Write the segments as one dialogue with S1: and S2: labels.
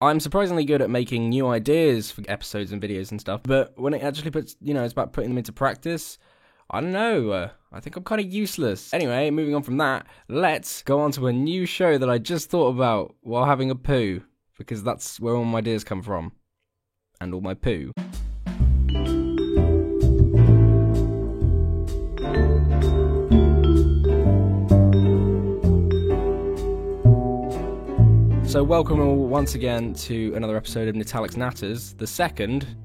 S1: I'm surprisingly good at making new ideas for episodes and videos and stuff, but when it actually puts, it's about putting them into practice, I don't know, I think I'm kind of useless. Anyway, moving on from that, let's go on to a new show that I just thought about while having a poo, because that's where all my ideas come from, and all my poo. So welcome all once again to another episode of Nitalic's Natters, the second,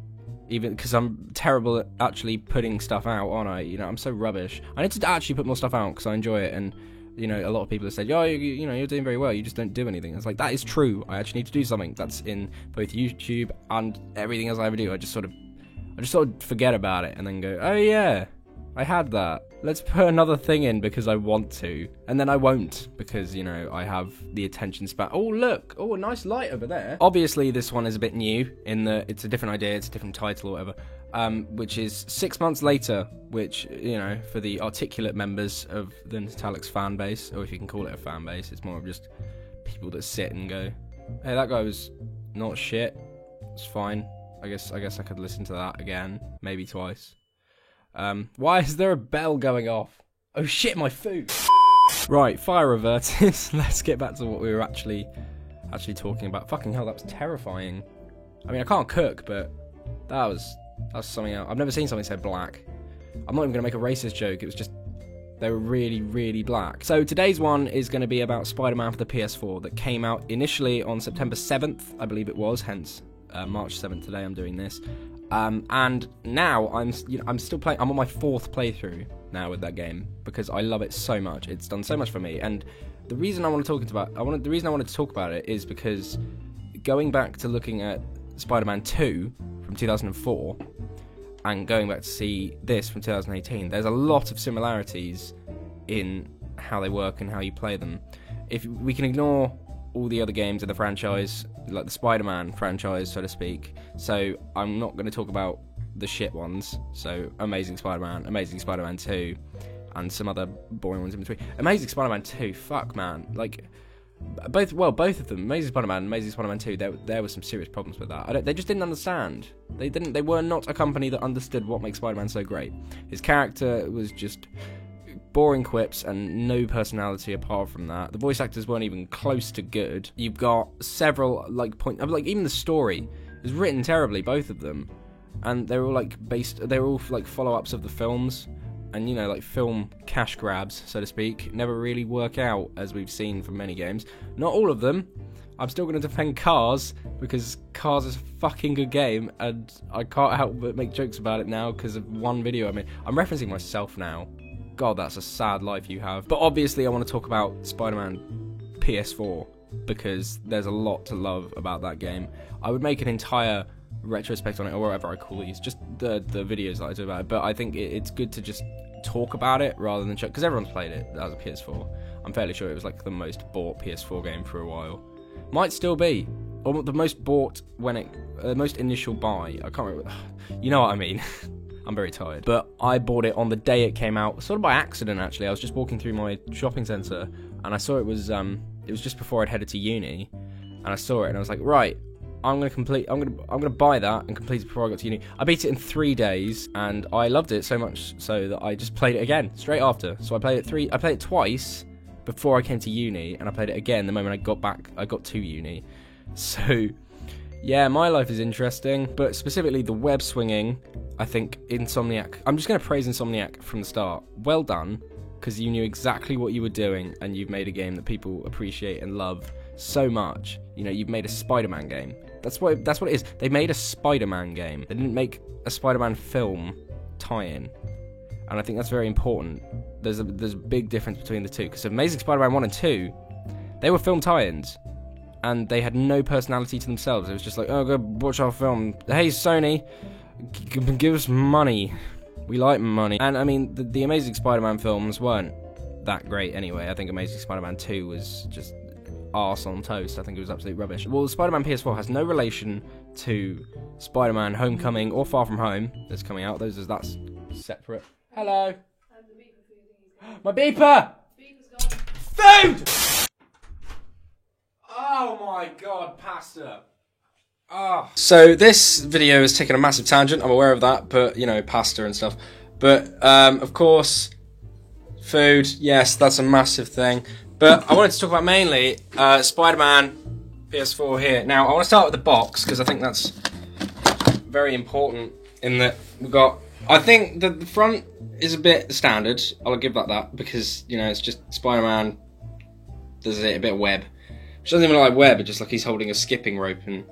S1: even because I'm terrible at actually putting stuff out, aren't I? I'm so rubbish. I need to actually put more stuff out because I enjoy it, and a lot of people have said, oh, you're doing very well, you just don't do anything. It's like, that is true. I actually need to do something. That's in both YouTube and everything else I ever do. I just sort of forget about it and then go, oh yeah, I had that. Let's put another thing in because I want to. And then I won't because, I have the attention span. Oh, look. Oh, a nice light over there. Obviously, this one is a bit new in that it's a different idea. It's a different title or whatever. Which is 6 months later, which, for the articulate members of the Nitalic's fan base, or if you can call it a fan base, it's more of just people that sit and go, hey, that guy was not shit. It's fine. I guess I could listen to that again, maybe twice. Why is there a bell going off? Oh shit, my food! Right, fire reverted. Let's get back to what we were actually talking about. Fucking hell, that was terrifying. I mean, I can't cook, but that was something else. I've never seen something so black. I'm not even going to make a racist joke. It was just, they were really, really black. So today's one is going to be about Spider-Man for the PS4 that came out initially on September 7th, I believe it was, hence March 7th today I'm doing this. And now I'm still playing. I'm on my 4th playthrough now with that game because I love it so much. It's done so much for me, and the reason I want to talk about it is because going back to looking at Spider-Man 2 from 2004 and going back to see this from 2018, there's a lot of similarities in how they work and how you play them. If we can ignore all the other games in the franchise, like the Spider-Man franchise, so to speak. So I'm not going to talk about the shit ones. So Amazing Spider-Man 2, and some other boring ones in between. Amazing Spider-Man 2, fuck man, like both of them, Amazing Spider-Man and Amazing Spider-Man 2. There were some serious problems with that. They just didn't understand. They were not a company that understood what makes Spider-Man so great. His character was just boring quips and no personality apart from that. The voice actors weren't even close to good. You've got several even the story is written terribly, both of them, and they're all follow-ups of the films, and film cash grabs, so to speak, never really work out, as we've seen from many games. Not all of them. I'm still going to defend Cars because Cars is a fucking good game, and I can't help but make jokes about it now because of one video I made. I'm referencing myself now. God, that's a sad life you have. But obviously I want to talk about Spider-Man PS4 because there's a lot to love about that game. I would make an entire retrospect on it, or whatever I call these, just the videos that I do about it, but I think it's good to just talk about it rather than because everyone's played it as a PS4. I'm fairly sure it was like the most bought PS4 game for a while. Might still be. Or the most bought the most initial buy. I can't remember. You know what I mean. I'm very tired. But I bought it on the day it came out, sort of by accident actually. I was just walking through my shopping centre and I saw it was just before I'd headed to uni, and I saw it and I was like, right, I'm gonna buy that and complete it before I got to uni. I beat it in 3 days and I loved it so much so that I just played it again straight after. So I played it twice before I came to uni, and I played it again the moment I got to uni. So yeah, my life is interesting, but specifically the web swinging, I think Insomniac, I'm just going to praise Insomniac from the start. Well done, because you knew exactly what you were doing, and you've made a game that people appreciate and love so much. You've made a Spider-Man game. That's what it is. They made a Spider-Man game. They didn't make a Spider-Man film tie-in. And I think that's very important. There's a big difference between the two, because Amazing Spider-Man 1 and 2, they were film tie-ins. And they had no personality to themselves. It was just like, oh, go watch our film. Hey, Sony, give us money. We like money. And I mean, the Amazing Spider-Man films weren't that great anyway. I think Amazing Spider-Man 2 was just arse on toast. I think it was absolute rubbish. Well, Spider-Man PS4 has no relation to Spider-Man Homecoming or Far From Home that's coming out. That's separate. Hello. My beeper! Beeper's gone. Food! Oh my god, pasta. So this video is taking a massive tangent, I'm aware of that, but, you know, pasta and stuff. But, of course, food, yes, that's a massive thing. But I wanted to talk about mainly Spider-Man PS4 here. Now, I want to start with the box, because I think that's very important in that we've got... I think that the front is a bit standard, I'll give that, because, you know, it's just Spider-Man, there's a bit of web. Which doesn't even look like web, it's just like he's holding a skipping rope and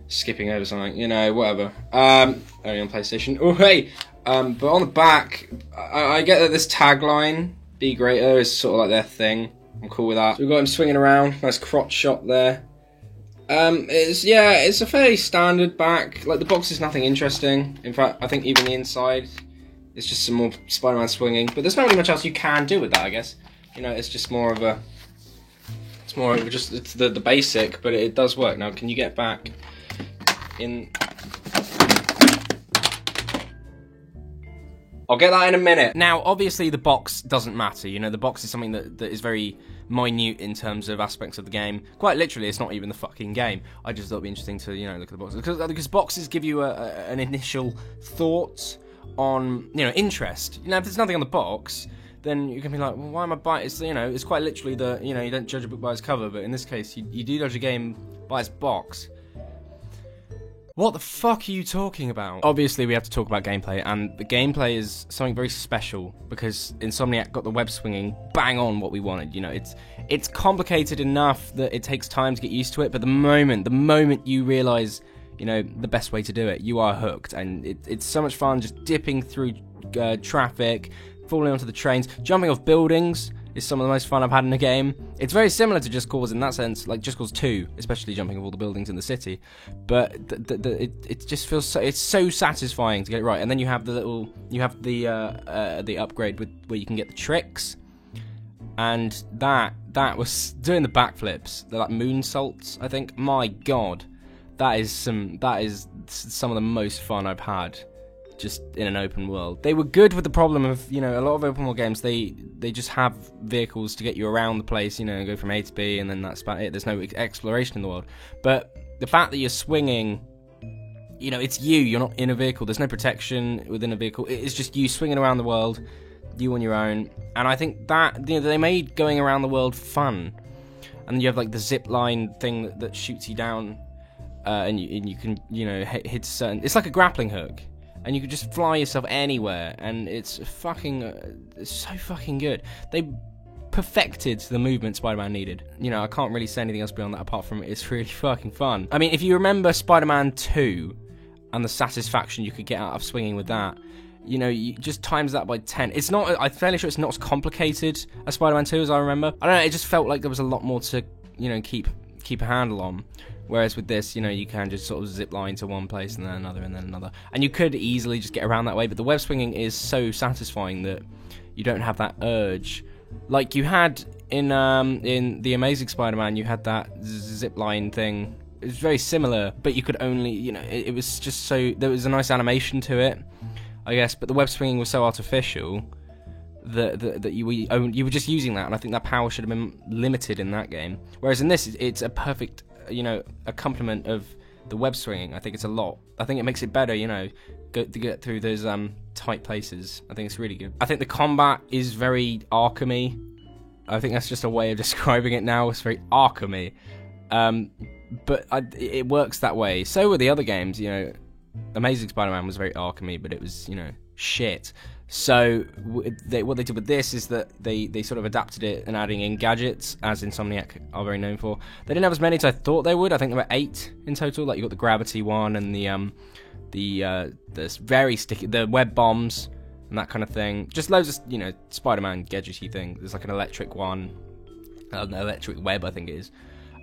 S1: skipping over something, you know, whatever. Only on PlayStation. Oh, hey! But on the back, I get that this tagline, Be Greater, is sort of like their thing. I'm cool with that. So we've got him swinging around, nice crotch shot there. It's a fairly standard back. Like, the box is nothing interesting. In fact, I think even the inside is just some more Spider-Man swinging. But there's not really much else you can do with that, I guess. You know, it's just more of a... It's the basic, but it does work. Now, can you get back in... I'll get that in a minute. Now, obviously, the box doesn't matter. You know, the box is something that is very minute in terms of aspects of the game. Quite literally, it's not even the fucking game. I just thought it'd be interesting to, you know, look at the boxes. Because boxes give you an initial thought on, you know, interest. You know, if there's nothing on the box, then you can be like, well, why am I buying? It's, you know, it's quite literally you know, you don't judge a book by its cover, but in this case, you do judge a game by its box. What the fuck are you talking about? Obviously, we have to talk about gameplay, and the gameplay is something very special, because Insomniac got the web swinging bang on what we wanted. You know, it's complicated enough that it takes time to get used to it, but the moment you realise, you know, the best way to do it, you are hooked, and it's so much fun just dipping through traffic, falling onto the trains, jumping off buildings is some of the most fun I've had in a game. It's very similar to Just Cause in that sense, like Just Cause 2, especially jumping off all the buildings in the city. But it just feels so, it's so satisfying to get it right. And then you have the upgrade where you can get the tricks, and that was doing the backflips, the like moonsaults. I think, my God, that is some of the most fun I've had just in an open world. They were good with the problem of, you know, a lot of open world games, they just have vehicles to get you around the place, you know, go from A to B, and then that's about it. There's no exploration in the world. But the fact that you're swinging, you know, it's you're not in a vehicle. There's no protection within a vehicle. It's just you swinging around the world, you on your own. And I think that, you know, they made going around the world fun. And then you have like the zip line thing that shoots you down, and you can, you know, hit certain. It's like a grappling hook. And you can just fly yourself anywhere, and it's fucking, it's so fucking good. They perfected the movement Spider-Man needed. You know, I can't really say anything else beyond that apart from it's really fucking fun. I mean, if you remember Spider-Man 2 and the satisfaction you could get out of swinging with that, you know, you just times that by 10. It's not, I'm fairly sure it's not as complicated as Spider-Man 2 as I remember. I don't know, it just felt like there was a lot more to, you know, keep a handle on. Whereas with this, you know, you can just sort of zip line to one place and then another and then another. And you could easily just get around that way, but the web swinging is so satisfying that you don't have that urge. Like you had in The Amazing Spider-Man, you had that zip line thing. It was very similar, but you could only, you know, it was just so, there was a nice animation to it, I guess, but the web swinging was so artificial that you were just using that, and I think that power should have been limited in that game. Whereas in this, it's a perfect, you know, a complement of the web swinging. I think it's a lot. I think it makes it better, you know, to get through those tight places. I think it's really good. I think the combat is very Arkham-y. I think that's just a way of describing it now. It's very Arkham-y. But it works that way. So were the other games, you know. Amazing Spider-Man was very Arkham-y, but it was, you know, shit. So what they did with this is that they sort of adapted it and adding in gadgets, as Insomniac are very known for. They didn't have as many as I thought they would. I think there were 8 in total. Like you got the gravity one and the very sticky, the web bombs and that kind of thing. Just loads of, you know, Spider-Man gadgety thing. There's like an electric one, an electric web I think it is.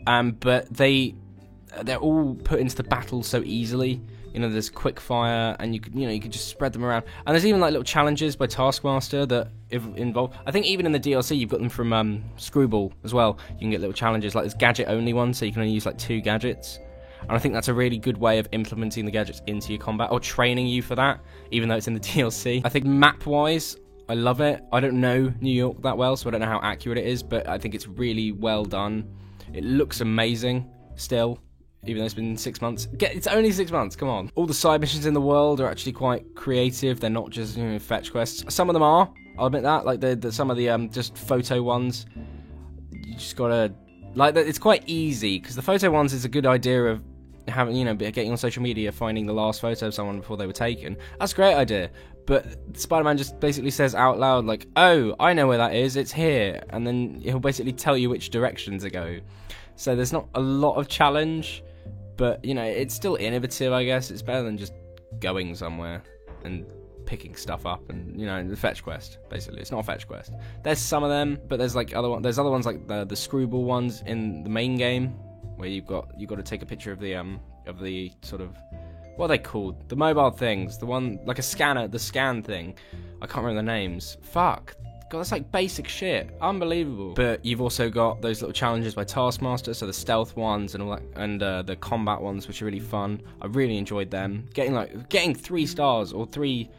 S1: But they're all put into the battle so easily. You know, there's quick fire, and you could just spread them around. And there's even like little challenges by Taskmaster that involve. I think even in the DLC you've got them from Screwball as well. You can get little challenges like this gadget only one, so you can only use like 2 gadgets. And I think that's a really good way of implementing the gadgets into your combat, or training you for that, even though it's in the DLC. I think map-wise, I love it. I don't know New York that well, so I don't know how accurate it is, but I think it's really well done. It looks amazing still. even though it's been 6 months. It's only 6 months, come on. All the side missions in the world are actually quite creative. They're not just, fetch quests. Some of them are, I'll admit that. Like, some of the just photo ones, you just gotta... Like, it's quite easy, because the photo ones is a good idea of having, getting on social media, finding the last photo of someone before they were taken. That's a great idea. But Spider-Man just basically says out loud, like, oh, I know where that is, it's here. And then he'll basically tell you which direction to go. So there's not a lot of challenge, but, it's still innovative, I guess. It's better than just going somewhere and picking stuff up and, the fetch quest, basically. It's not a fetch quest. There's some of them, but there's, like, there's other ones, like the screwball ones in the main game, where you've got to take a picture of the sort of, what are they called? The mobile things. The one, like a scanner, the scan thing. I can't remember the names. Fuck. God, that's like basic shit. Unbelievable. But you've also got those little challenges by Taskmaster, so the stealth ones and all that, and the combat ones, which are really fun. I really enjoyed them. Getting 3 stars or three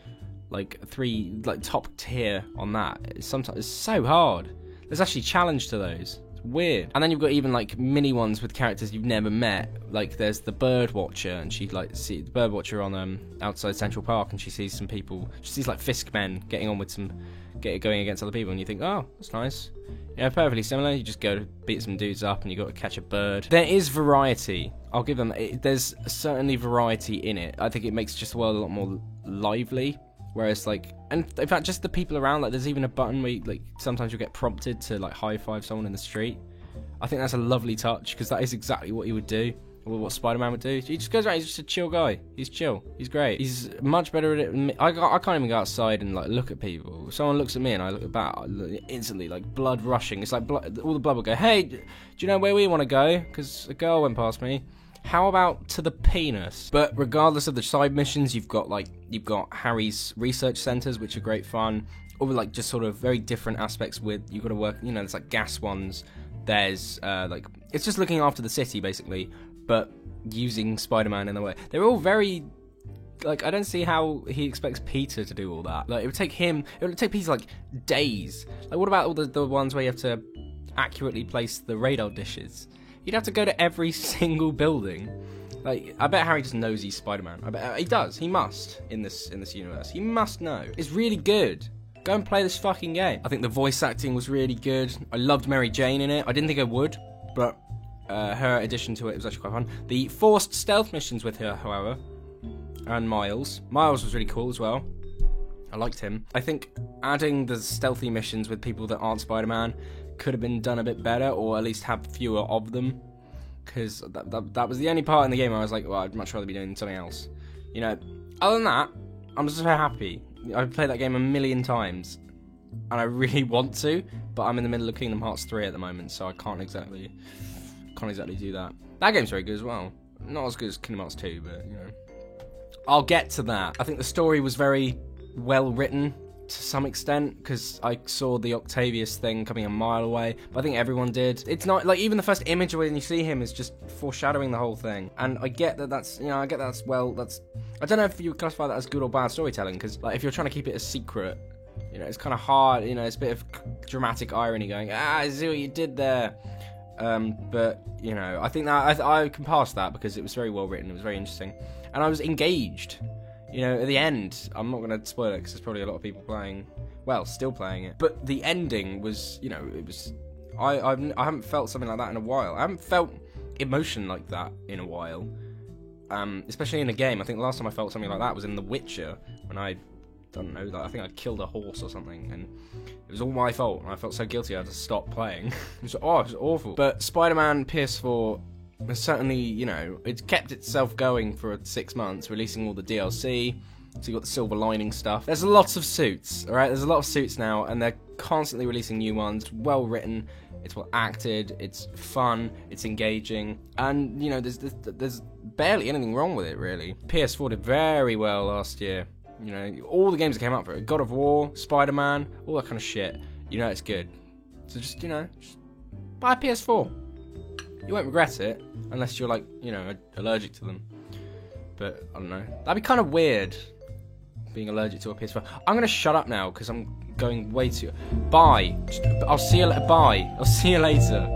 S1: top tier on that. Sometimes it's so hard. There's actually challenge to those. Weird. And then you've got even like mini ones with characters you've never met. Like there's the bird watcher, and she sees the bird watcher on outside Central Park, and she sees some people. She sees like Fisk men getting on with going against other people, and you think, oh, that's nice. Perfectly similar. You just go to beat some dudes up, and you got to catch a bird. There is variety. I'll give them. There's certainly variety in it. I think it makes just the world a lot more lively. Whereas, and in fact, just the people around, there's even a button where, sometimes you'll get prompted to, high-five someone in the street. I think that's a lovely touch, because that is exactly what he would do, or what Spider-Man would do. He just goes around, he's just a chill guy. He's chill. He's great. He's much better at it than me. I can't even go outside and, look at people. If someone looks at me and I look back, instantly, blood rushing. It's like, all the blood will go, hey, do you know where we want to go? Because a girl went past me. How about to the penis? But regardless of the side missions, you've got Harry's research centers, which are great fun. Or just sort of very different aspects with, you've got to work, there's gas ones. There's it's just looking after the city basically, but using Spider-Man in a way. They're all very, I don't see how he expects Peter to do all that. It would take Peter days. What about all the ones where you have to accurately place the radar dishes? You'd have to go to every single building. I bet Harry just knows he's Spider-Man. I bet he does. He must in this universe. He must know. It's really good. Go and play this fucking game. I think the voice acting was really good. I loved Mary Jane in it. I didn't think I would, but her addition to it was actually quite fun. The forced stealth missions with her, however, and Miles. Miles was really cool as well. I liked him. I think adding the stealthy missions with people that aren't Spider-Man could have been done a bit better, or at least have fewer of them, because that was the only part in the game where I was like, well, I'd much rather be doing something else. Other than that, I'm just so happy. I've played that game a million times, and I really want to, but I'm in the middle of Kingdom Hearts 3 at the moment, so I can't exactly do that. That game's very good as well. Not as good as Kingdom Hearts 2, but, I'll get to that. I think the story was very well written, to some extent, because I saw the Octavius thing coming a mile away, but I think everyone did. It's not, even the first image when you see him is just foreshadowing the whole thing, and I get that's, I don't know if you would classify that as good or bad storytelling, because, if you're trying to keep it a secret, it's kind of hard, it's a bit of dramatic irony going, I see what you did there, but, I think that, I can pass that, because it was very well written, it was very interesting, and I was engaged. At the end, I'm not going to spoil it because there's probably a lot of people still playing it. But the ending was, it was, I haven't felt something like that in a while. I haven't felt emotion like that in a while. Especially in a game. I think the last time I felt something like that was in The Witcher, when I think I killed a horse or something, and it was all my fault, and I felt so guilty I had to stop playing. It was awful. But Spider-Man PS4, certainly, it's kept itself going for 6 months, releasing all the DLC, so you got the Silver Lining stuff. There's lots of suits, alright? There's a lot of suits now, and they're constantly releasing new ones. It's well written, it's well acted, it's fun, it's engaging, and, there's barely anything wrong with it, really. PS4 did very well last year. All the games that came out for it, God of War, Spider-Man, all that kind of shit. It's good. So just buy a PS4. You won't regret it, unless you're allergic to them. But, I don't know. That'd be kind of weird, being allergic to a PS4. I'm going to shut up now, because I'm going way too... Bye. I'll see you later. Bye. I'll see you later.